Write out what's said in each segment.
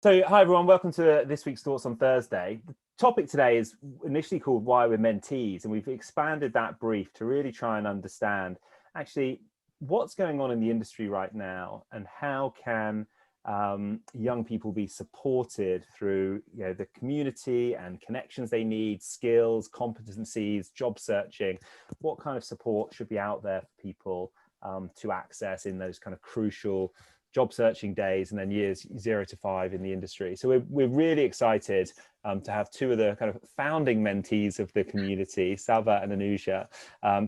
So, hi everyone, welcome to this week's Thoughts on Thursday. The topic today is initially called Why We're Mentees, and we've expanded that brief to really try and understand actually what's going on in the industry right now and how can young people be supported through the community and connections they need, skills, competencies, job searching. What kind of support should be out there for people to access in those kind of crucial job searching days and then years 0 to 5 in the industry. So we're really excited to have two of the kind of founding mentees of the community, Saba and Anuja,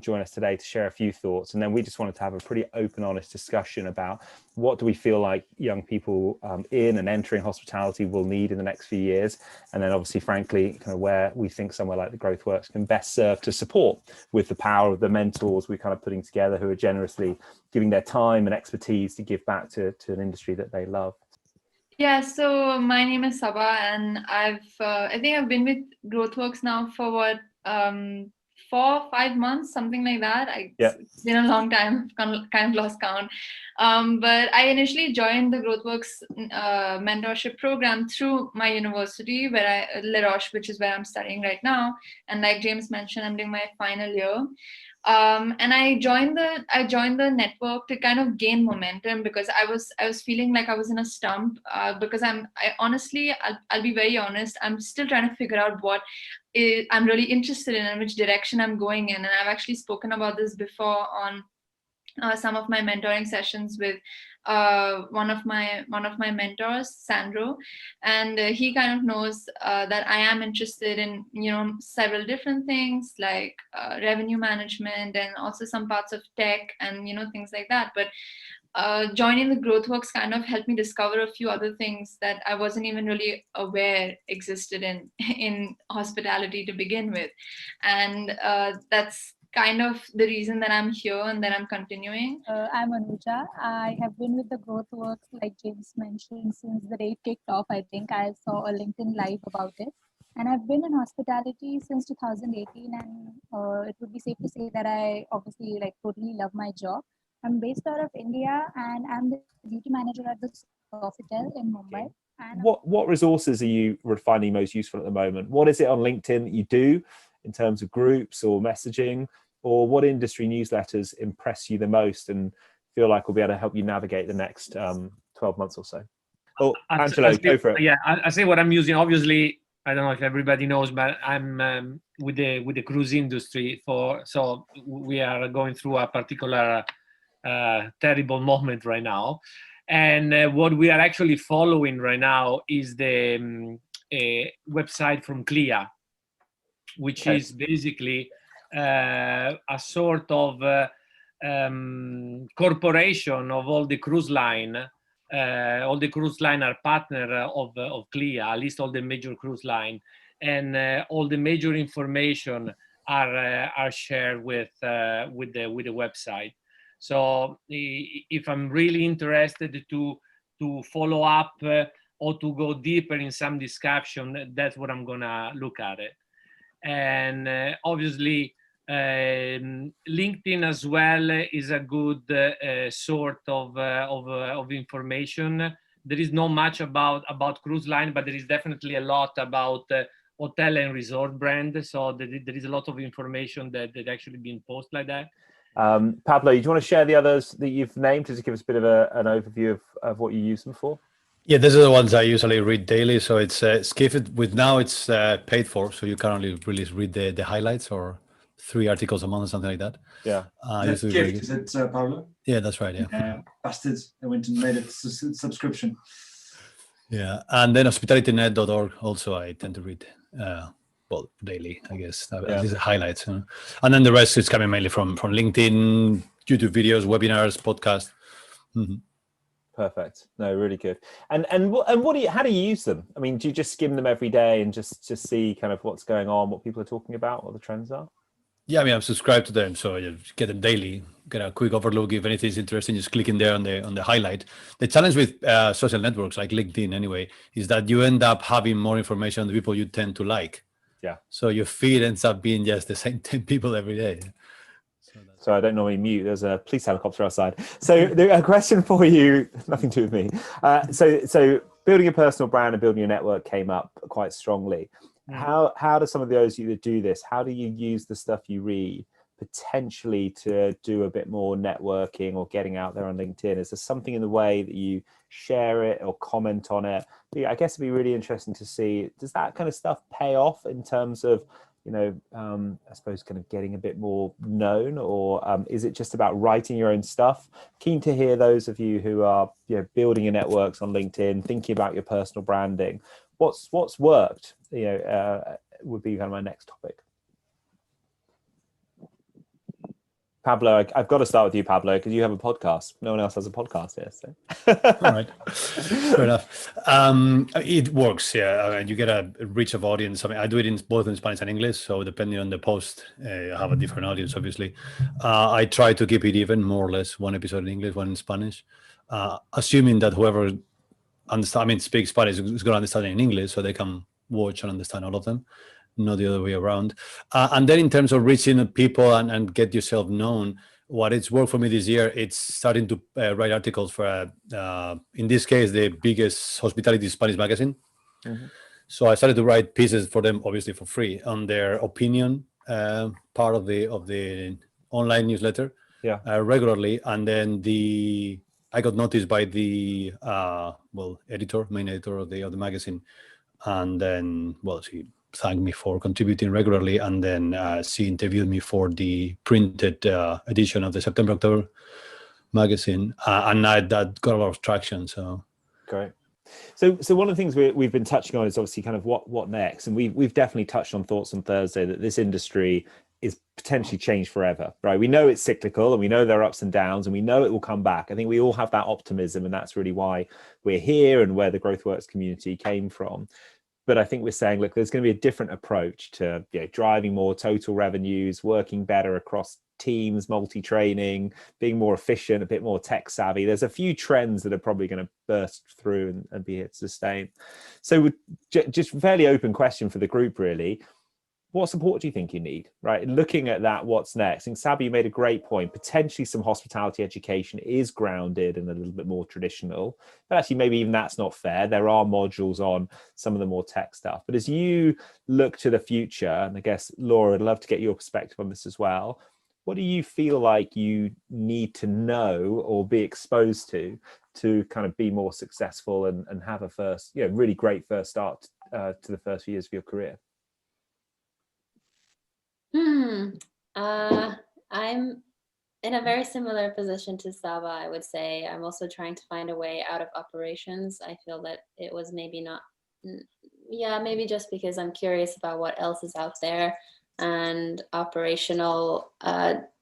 join us today to share a few thoughts. And then we just wanted to have a pretty open, honest discussion about what do we feel like young people in and entering hospitality will need in the next few years. And then obviously, frankly, kind of where we think somewhere like the GrowthWorks can best serve to support with the power of the mentors we're kind of putting together who are generously giving their time and expertise to give back to an industry that they love. Yeah, so my name is Saba, and I think I've been with GrowthWorks now for what 4-5 months, something like that. It's been a long time, I've kind of lost count. But I initially joined the GrowthWorks mentorship program through my university, where La Roche, which is where I'm studying right now. And like James mentioned, I'm doing my final year. And I joined the network to kind of gain momentum because I was feeling like I was in a slump because I'll be very honest, I'm still trying to figure out what I'm really interested in and which direction I'm going in. And I've actually spoken about this before on some of my mentoring sessions with one of my mentors, Sandro, and he kind of knows that I am interested in several different things like revenue management and also some parts of tech and things like that. But joining the GrowthWorks kind of helped me discover a few other things that I wasn't even really aware existed in hospitality to begin with, and that's kind of the reason that I'm here and that I'm continuing. I'm Anuja. I have been with the GrowthWorks, like James mentioned, since the day it kicked off. I think I saw a LinkedIn live about it. And I've been in hospitality since 2018, and it would be safe to say that I obviously totally love my job. I'm based out of India, and I'm the duty manager at the Sofitel in Mumbai. And what resources are you finding most useful at the moment? What is it on LinkedIn that you do in terms of groups or messaging, or what industry newsletters impress you the most and feel like will be able to help you navigate the next 12 months or so? Oh, Angelo, go for it. Yeah, I say what I'm using. Obviously, I don't know if everybody knows, but I'm with the cruise industry. So we are going through a particular terrible moment right now. And what we are actually following right now is the website from CLIA, which is basically a sort of corporation of all the cruise line. All the cruise line are partner of CLIA, at least all the major cruise line, and all the major information are shared with the website. So if I'm really interested to follow up or to go deeper in some discussion, that's what I'm gonna look at it. And obviously, LinkedIn as well is a good sort of information. There is not much about cruise line, but there is definitely a lot about hotel and resort brand. So there is a lot of information that actually been posted like that. Pablo, do you want to share the others that you've named to give us a bit of an overview of what you use them for? Yeah, these are the ones I usually read daily. So it's Skiffit. With now it's paid for, so you can only really read the highlights or 3 articles a month or something like that. Yeah. Gift, is it, Pablo? Yeah, that's right. Yeah. Bastards. I went and made a subscription. Yeah, and then hospitalitynet.org also I tend to read. Well, daily, I guess. At least the highlights. And then the rest is coming mainly from LinkedIn, YouTube videos, webinars, podcasts. Mm-hmm. Perfect. No, really good. And how do you use them? I mean, do you just skim them every day and just see kind of what's going on, what people are talking about, what the trends are? Yeah, I mean, I'm subscribed to them, so you get them daily. Get a quick overlook. If anything is interesting, just click in there on the highlight. The challenge with social networks like LinkedIn, anyway, is that you end up having more information on the people you tend to like. Yeah. So your feed ends up being just the same 10 people every day. So I don't normally mute. There's a police helicopter outside. So a question for you, nothing to do with me. So building a personal brand and building a network came up quite strongly. How do some of those you that do this, how do you use the stuff you read potentially to do a bit more networking or getting out there on LinkedIn? Is there something in the way that you share it or comment on it? I guess it'd be really interesting to see, does that kind of stuff pay off in terms of, I suppose kind of getting a bit more known, or is it just about writing your own stuff? Keen to hear those of you who are building your networks on LinkedIn, thinking about your personal branding. What's worked, would be kind of my next topic. Pablo, I've got to start with you, Pablo, because you have a podcast. No one else has a podcast here. So. All right, fair enough. It works, yeah. You get a reach of audience. I mean, I do it both in Spanish and English, so depending on the post, I have a different audience, obviously. I try to keep it even, more or less, one episode in English, one in Spanish, assuming that whoever speaks Spanish is going to understand it in English, so they can watch and understand all of them, not the other way around. And then in terms of reaching people and get yourself known, what it's worked for me this year, it's starting to write articles for, in this case, the biggest hospitality Spanish magazine. Mm-hmm. So I started to write pieces for them, obviously for free, on their opinion part of the online newsletter, regularly. And then I got noticed by the main editor of the magazine, and then she thanked me for contributing regularly, and then she interviewed me for the printed edition of the September-October magazine, and that got a lot of traction. So great. So one of the things we've been touching on is obviously kind of what next, and we've definitely touched on Thoughts on Thursday that this industry is potentially changed forever, right? We know it's cyclical, and we know there are ups and downs, and we know it will come back. I think we all have that optimism, and that's really why we're here and where the GrowthWorks community came from. But I think we're saying, look, there's going to be a different approach to driving more total revenues, working better across teams, multi-training, being more efficient, a bit more tech savvy. There's a few trends that are probably going to burst through and be here to sustain. So just fairly open question for the group, really. What support do you think you need, right? Looking at that, what's next? And Saba, you made a great point. Potentially some hospitality education is grounded and a little bit more traditional, but actually maybe even that's not fair. There are modules on some of the more tech stuff. But as you look to the future, and I guess, Laura, I'd love to get your perspective on this as well. What do you feel like you need to know or be exposed to kind of be more successful and have a first, really great first start to the first few years of your career? I'm in a very similar position to Saba, I would say. I'm also trying to find a way out of operations. I feel that it was maybe maybe just because I'm curious about what else is out there, and operational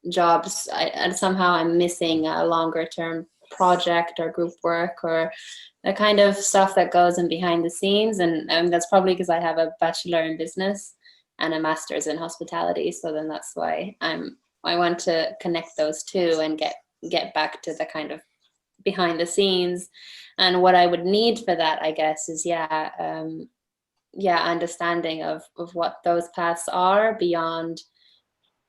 jobs. And somehow I'm missing a longer term project or group work or the kind of stuff that goes in behind the scenes. And that's probably because I have a bachelor in business and a master's in hospitality. So then that's why I want to connect those two and get back to the kind of behind the scenes. And what I would need for that, I guess, is understanding of what those paths are beyond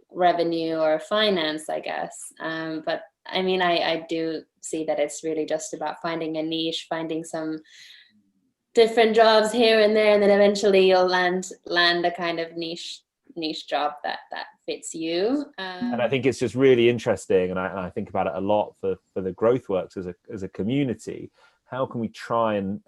revenue or finance, I guess. But I mean, I do see that it's really just about finding a niche, finding some different jobs here and there, and then eventually you'll land a kind of niche job that fits you. And I think it's just really interesting, and I think about it a lot for the GrowthWorks as a community. How can we try and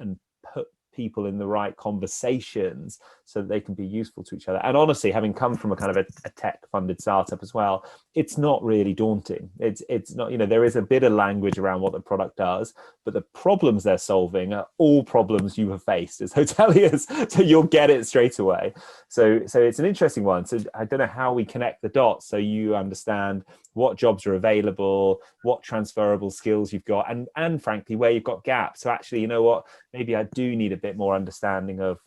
put people in the right conversations so that they can be useful to each other? And honestly, having come from a kind of a tech funded startup as well, it's not really daunting. It's not, there is a bit of language around what the product does, but the problems they're solving are all problems you have faced as hoteliers, so you'll get it straight away. So it's an interesting one. So I don't know how we connect the dots so you understand what jobs are available, what transferable skills you've got, and frankly, where you've got gaps. So actually, you know what, maybe I do need a bit more understanding of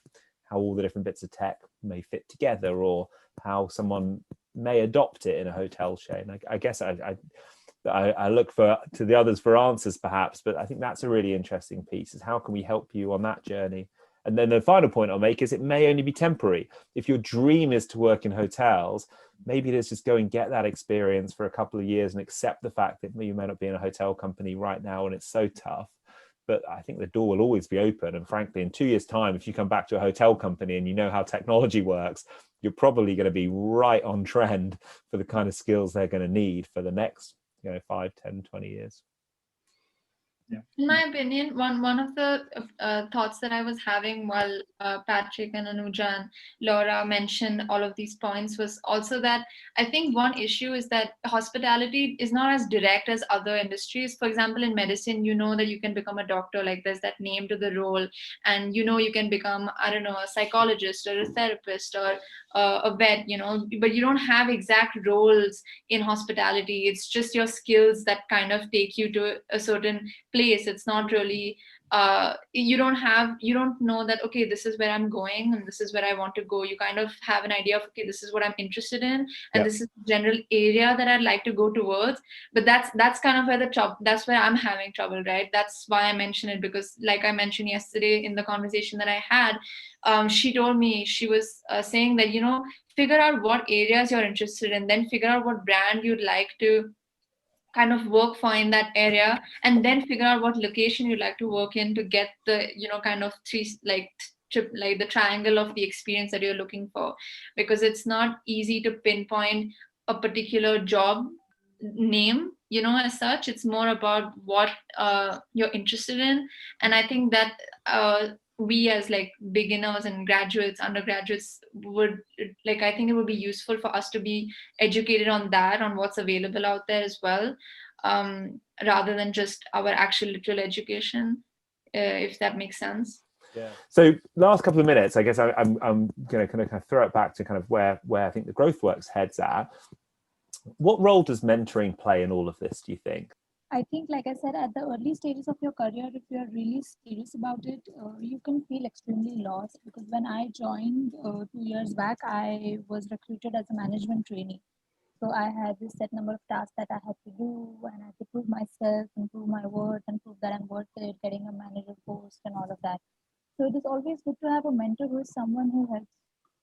how all the different bits of tech may fit together, or how someone may adopt it in a hotel chain. I guess I look to the others for answers perhaps, but I think that's a really interesting piece, is how can we help you on that journey? And then the final point I'll make is it may only be temporary. If your dream is to work in hotels, maybe let's just go and get that experience for a couple of years and accept the fact that you may not be in a hotel company right now and it's so tough. but I think the door will always be open. And frankly, in 2 years' time, if you come back to a hotel company and you know how technology works, you're probably going to be right on trend for the kind of skills they're going to need for the next 5, 10, 20 years. Yeah. In my opinion, one of the thoughts that I was having while Patrick and Anuja and Laura mentioned all of these points was also that I think one issue is that hospitality is not as direct as other industries. For example, in medicine, you know that you can become a doctor, like there's that name to the role, and you can become, I don't know, a psychologist or a therapist or a vet, but you don't have exact roles in hospitality. It's just your skills that kind of take you to a certain place. It's not really you don't know that, okay, this is where I'm going and this is where I want to go. You kind of have an idea of, okay, this is what I'm interested in, and this is the general area that I'd like to go towards. But that's kind of where that's where I'm having trouble, right? That's why I mention it, because like I mentioned yesterday in the conversation that I had, she told me, she was saying that, figure out what areas you're interested in, then figure out what brand you'd like to kind of work for in that area, and then figure out what location you'd like to work in to get the kind of the triangle of the experience that you're looking for, because it's not easy to pinpoint a particular job name as such. It's more about what you're interested in. And I think that we as like beginners and graduates, undergraduates would I think it would be useful for us to be educated on what's available out there as well, rather than just our actual literal education, if that makes sense. Yeah. So last couple of minutes, I guess I'm going to kind of throw it back to kind of where I think the GrowthWorks heads at. What role does mentoring play in all of this, do you think? I think, like I said, at the early stages of your career, if you're really serious about it, you can feel extremely lost. Because when I joined 2 years back, I was recruited as a management trainee. So I had this set number of tasks that I had to do, and I had to prove myself and prove my worth and prove that I'm worth it, getting a manager post and all of that. So it is always good to have a mentor who is someone who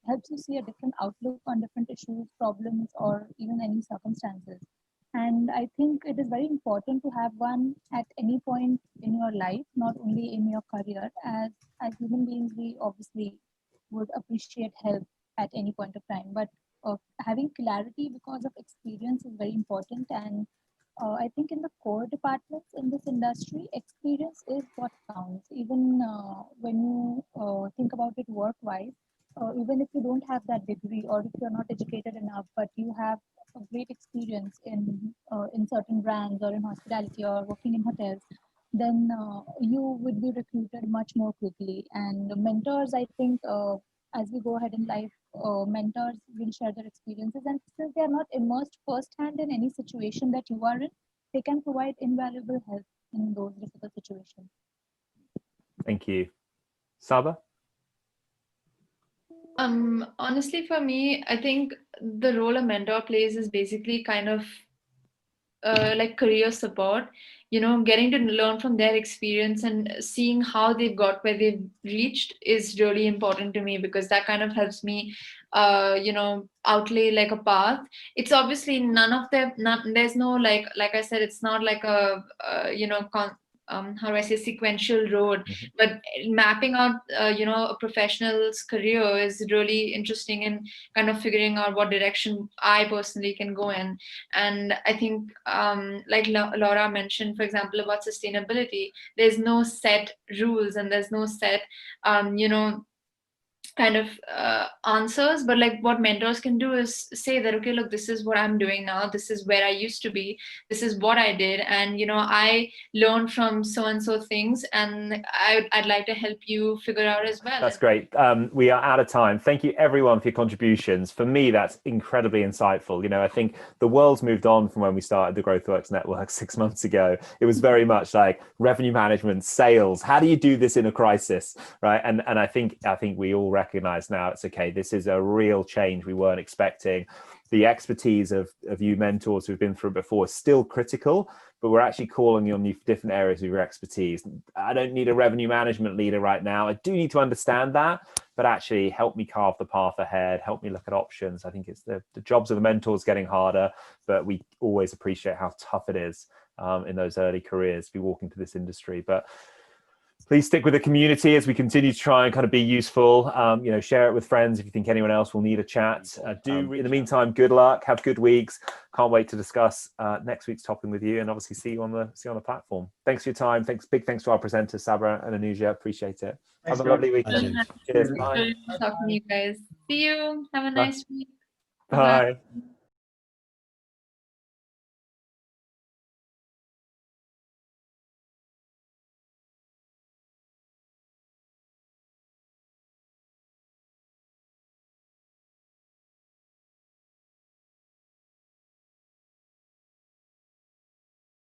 helps you see a different outlook on different issues, problems, or even any circumstances. And I think it is very important to have one at any point in your life, not only in your career. As human beings, we obviously would appreciate help at any point of time, but having clarity because of experience is very important. And I think in the core departments in this industry, experience is what counts. Even when you think about it work-wise, even if you don't have that degree, or if you're not educated enough, but you have a great experience in certain brands or in hospitality or working in hotels, then you would be recruited much more quickly. And mentors, I think, as we go ahead in life, mentors will share their experiences, and since they are not immersed firsthand in any situation that you are in, they can provide invaluable help in those difficult situations. Thank you. Saba? Honestly, for me, I think the role a mentor plays is basically kind of like career support, getting to learn from their experience and seeing how they've got where they've reached is really important to me, because that kind of helps me outlay like a path. It's obviously there's no like I said, it's not like a how do I say, sequential road, but mapping out a professional's career is really interesting in kind of figuring out what direction I personally can go in. And I think like Laura mentioned, for example, about sustainability, there's no set rules and there's no set kind of answers, but like what mentors can do is say that, okay, look, this is what I'm doing now, this is where I used to be, this is what I did, and I learned from so and so things, and I'd like to help you figure out as well. That's great. We are out of time. Thank you everyone for your contributions. For me, that's incredibly insightful. I think the world's moved on from when we started the GrowthWorks Network 6 months ago. It was very much like revenue management, sales. How do you do this in a crisis, right? And I think we all recognize now it's okay. This is a real change we weren't expecting. The expertise of you mentors who've been through it before is still critical, but we're actually calling on you for different areas of your expertise. I don't need a revenue management leader right now. I do need to understand that, but actually help me carve the path ahead, help me look at options. I think it's the jobs of the mentors getting harder, but we always appreciate how tough it is in those early careers to be walking to this industry. But Please stick with the community as we continue to try and kind of be useful. You know, share it with friends if you think anyone else will need a chat. In the meantime, good luck. Have good weeks. Can't wait to discuss next week's topic with you, and obviously see you on the platform. Thanks for your time. Big thanks to our presenters, Saba and Anuja. Appreciate it. Thanks, Have a lovely weekend. Cheers. Bye. Bye. Talking to you guys. See you. Have a nice week. Bye. Bye.